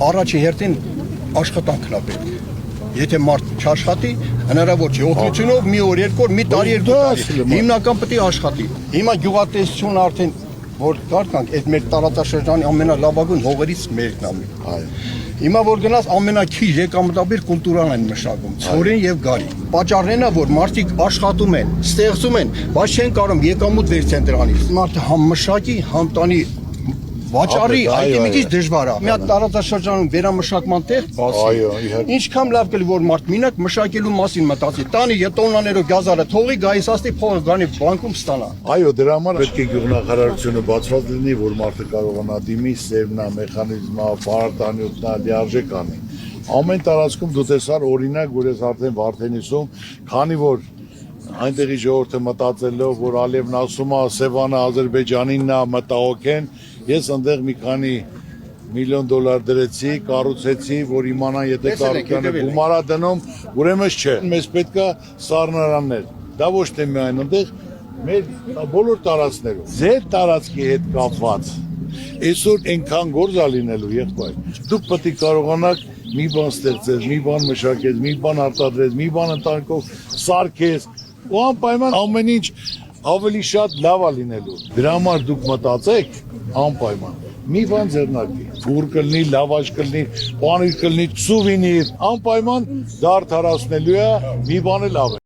առաջի հերթին աշխատանքն է պետք։ Եթե մարդ չաշխատի, հնարավոր չէ օգնությունով մի օր, երկու օր, մի տարի, երկու տարի։ Հիմնական պետք է աշխատի։ Հիմա գյուղատնտեսությունը արդեն որ կարկանք այդ մեր տարածաշրջանի ամենալավագույն հողերից մեկն է։ Հիմա որ գնաց ամենաքիչ եկամտաբեր կուլտուրան են մշակում, ցորեն եւ գարի։ Պատճառն է որ մարդիկ աշխատում են, ստեղծում են, բայց չեն կարող եկամուտ վերցնել դրանից։ Մարդը համ մշակի, համ տանի վաճառի, այդ մի քիչ դժվար է։ Մի հատ տարածաշրջանում վերամշակման տեղ բացի։ Ինչքան լավ կլինի որ մարդ մինակ մշակելու մասին մտածի։ Տանի տոննաներով գազարը թողի, գայիսաստի փողը գանի բանկում ստանա։ Այո, դրա համար պետք է գյուղնախարարությունը բացված լինի, որ մարդը կարողանա դիմի, սերմնա, մեխանիզմա, բարարտանյութնա, լիարժեք անի։ Ամեն տարածքում դու տեսար օրինակ, որ ես արդեն Վարդենիսում, քանի որ այնտեղի ժողովուրդը մտածելով, որ Ալիևն ասում է Սևանը Ադրբեջանինն է, մտահոգ են, ես այնտեղ մի քանի միլիոն դոլար դրեցի, կառուցեցի, որ իմանան, եթե կառուցանը գումարա դնում, ուրեմն չէ։ Մեզ պետքա սառնարաններ։ Դա ոչ թե միայն այնտեղ, մեր բոլոր տարածքներում։ Ձեր տարածքի հետ կապված այսօր այնքան գործ է լինելու, եղբայր։ Դուք պետք է կարողանաք մի բան ստեղծել, մի բան մշակել, մի բան արտադրել, մի բան ընտանիքով սարքել, ու անպայման ամեն ինչ ավելի շատ լավ է լինելու։ Դրա համար դուք մտածեք անպայման։ Մի բան ձեռնարկի, փուր կլինի, լավաշ կլինի, պանիր կլինի, սուվինիր, անպայման դա արդարացնելու է մի բան էլ ավելի։